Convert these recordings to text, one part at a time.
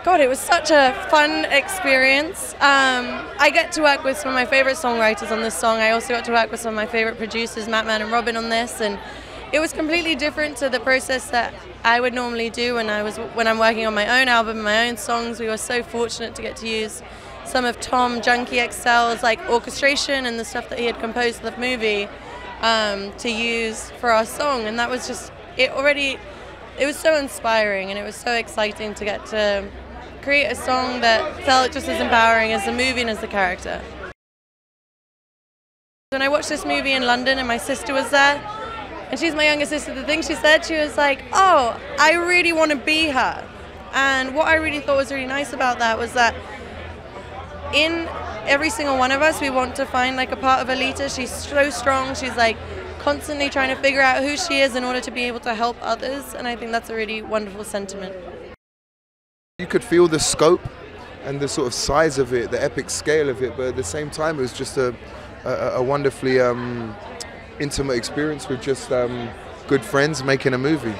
God, it was such a fun experience. I get to work with some of my favorite songwriters on this song. I also got to work with some of my favorite producers, Matt, Man, and Robin, on this, and it was completely different to the process that I would normally do when I'm working on my own album, my own songs. We were so fortunate to get to use some of Tom Junkie XL's like orchestration and the stuff that he had composed for the movie to use for our song, and that was just it was so inspiring, and it was so exciting to get to create a song that felt just as empowering as the movie and as the character. When I watched this movie in London and my sister was there, and she's my younger sister, the thing she said, she was like, oh, I really want to be her. And what I really thought was really nice about that was that in every single one of us, we want to find like a part of Alita. She's so strong, she's like constantly trying to figure out who she is in order to be able to help others, and I think that's a really wonderful sentiment. You could feel the scope and the sort of size of it, the epic scale of it, but at the same time it was just a wonderfully intimate experience with just good friends making a movie.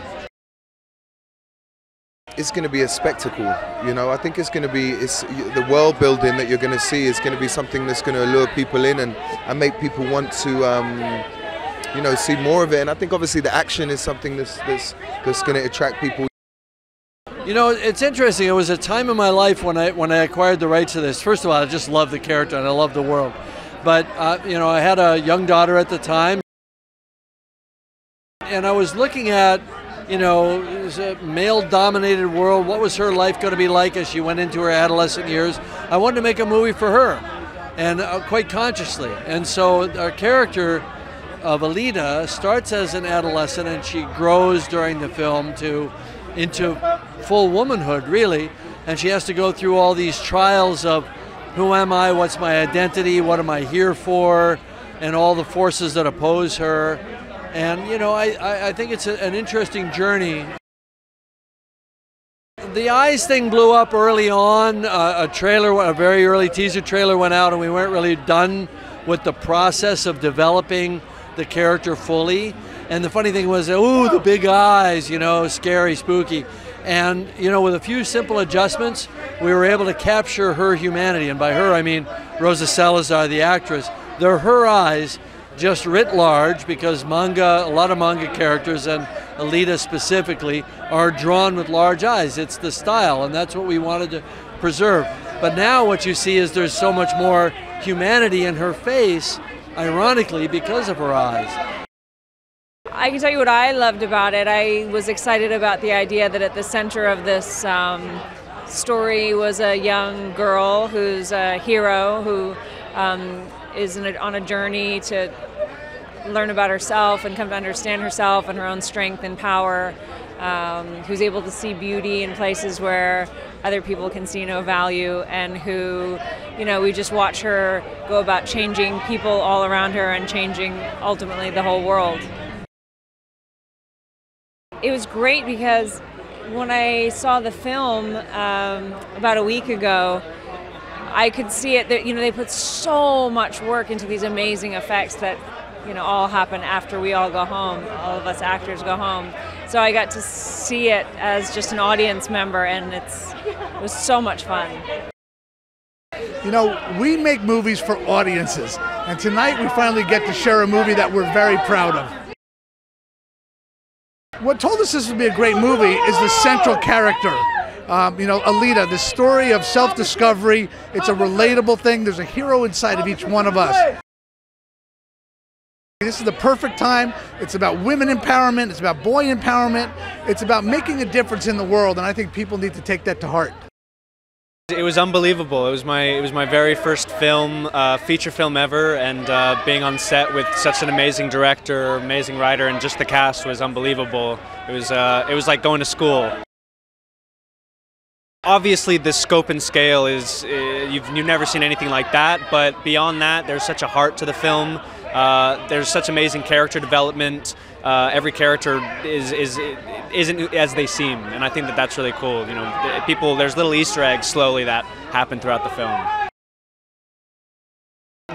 It's going to be a spectacle, you know. I think it's going to be, the world building that you're going to see is going to be something that's going to lure people in and make people want to you know, see more of it. And I think obviously the action is something that's going to attract people. You know, it's interesting. It was a time in my life when I acquired the rights to this. First of all, I just love the character and I love the world. But you know, I had a young daughter at the time, and I was looking at, you know, it was a male-dominated world. What was her life going to be like as she went into her adolescent years? I wanted to make a movie for her, and quite consciously. And so our character of Alita starts as an adolescent, and she grows during the film into full womanhood, really, and she has to go through all these trials of who am I, what's my identity, what am I here for, and all the forces that oppose her. And you know, I think it's an interesting journey. The eyes thing blew up early on. A very early teaser trailer went out, and we weren't really done with the process of developing the character fully. And the funny thing was, ooh, the big eyes, you know, scary, spooky. And, you know, with a few simple adjustments, we were able to capture her humanity. And by her, I mean Rosa Salazar, the actress. They're her eyes, just writ large, because manga, a lot of manga characters, and Alita specifically, are drawn with large eyes. It's the style, and that's what we wanted to preserve. But now what you see is there's so much more humanity in her face, ironically, because of her eyes. I can tell you what I loved about it. I was excited about the idea that at the center of this story was a young girl who's a hero, who is on a journey to learn about herself and come to understand herself and her own strength and power, who's able to see beauty in places where other people can see no value, and who, you know, we just watch her go about changing people all around her and changing ultimately the whole world. It was great because when I saw the film about a week ago, I could see it that, you know, they put so much work into these amazing effects that, you know, all happen after we all go home, all of us actors go home. So I got to see it as just an audience member, and it was so much fun. You know, we make movies for audiences, and tonight we finally get to share a movie that we're very proud of. What told us this would be a great movie is the central character. You know, Alita, the story of self-discovery. It's a relatable thing. There's a hero inside of each one of us. This is the perfect time. It's about women empowerment. It's about boy empowerment. It's about making a difference in the world, and I think people need to take that to heart. It was unbelievable. It was my very first film, feature film ever, and being on set with such an amazing director, amazing writer, and just the cast was unbelievable. It was like going to school. Obviously, the scope and scale is you've never seen anything like that. But beyond that, there's such a heart to the film. There's such amazing character development. Every character isn't as they seem, and I think that that's really cool. You know, there's little Easter eggs slowly that happen throughout the film.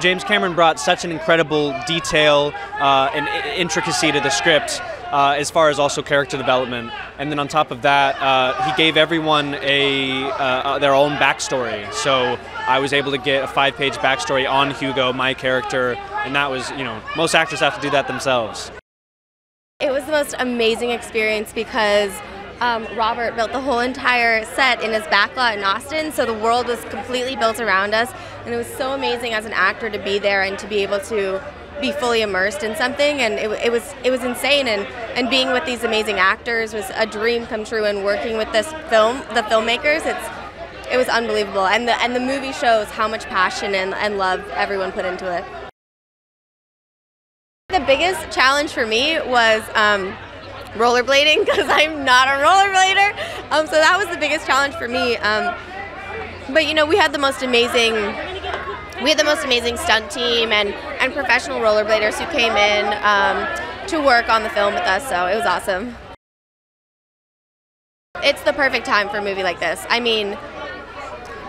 James Cameron brought such an incredible detail and intricacy to the script. as far as also character development. And then on top of that, he gave everyone their own backstory. So I was able to get a 5-page backstory on Hugo, my character, and that was, you know, most actors have to do that themselves. It was the most amazing experience because Robert built the whole entire set in his backlot in Austin, so the world was completely built around us, and it was so amazing as an actor to be there and to be able to be fully immersed in something, and it was insane, and being with these amazing actors was a dream come true, and working with the filmmakers, it was unbelievable, and the movie shows how much passion and love everyone put into it. The biggest challenge for me was rollerblading, because I'm not a rollerblader, so that was the biggest challenge for me. But you know, we had the most amazing stunt team and professional rollerbladers who came in to work on the film with us, so it was awesome. It's the perfect time for a movie like this. I mean,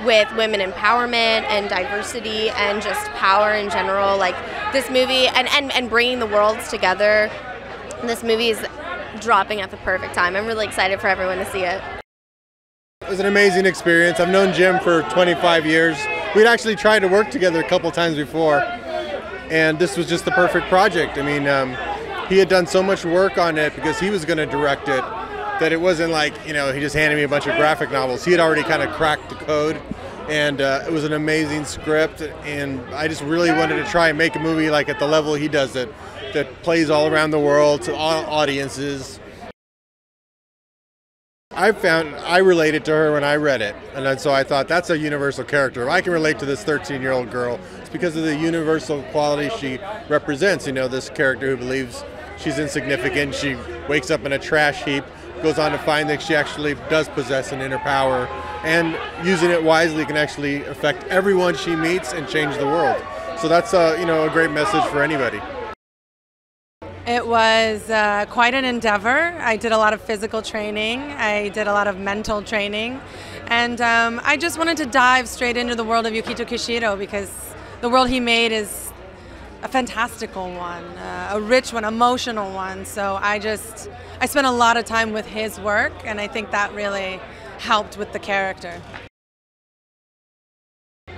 with women empowerment and diversity and just power in general, like this movie and bringing the worlds together, this movie is dropping at the perfect time. I'm really excited for everyone to see it. It was an amazing experience. I've known Jim for 25 years. We'd actually tried to work together a couple times before, and this was just the perfect project. I mean, he had done so much work on it because he was going to direct it, that it wasn't like, you know, he just handed me a bunch of graphic novels. He had already kind of cracked the code, and it was an amazing script, and I just really wanted to try and make a movie like at the level he does it, that plays all around the world to all audiences. I related to her when I read it, and then, so I thought that's a universal character. If I can relate to this 13-year-old girl, it's because of the universal quality she represents. You know, this character who believes she's insignificant, she wakes up in a trash heap, goes on to find that she actually does possess an inner power, and using it wisely can actually affect everyone she meets and change the world. So that's you know, a great message for anybody. It was quite an endeavor. I did a lot of physical training, I did a lot of mental training, and I just wanted to dive straight into the world of Yukito Kishiro because the world he made is a fantastical one, a rich one, emotional one. So I spent a lot of time with his work, and I think that really helped with the character.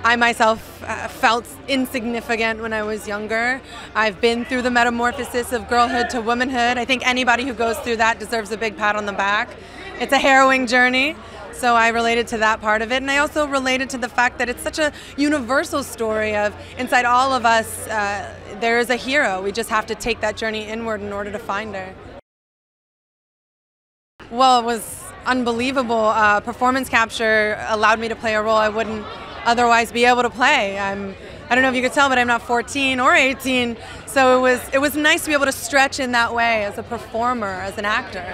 I myself felt insignificant when I was younger. I've been through the metamorphosis of girlhood to womanhood. I think anybody who goes through that deserves a big pat on the back. It's a harrowing journey, so I related to that part of it. And I also related to the fact that it's such a universal story of inside all of us, there is a hero. We just have to take that journey inward in order to find her. Well, it was unbelievable. Performance capture allowed me to play a role I wouldn't otherwise be able to play. I don't know if you could tell, but I'm not 14 or 18, so it was nice to be able to stretch in that way as a performer, as an actor.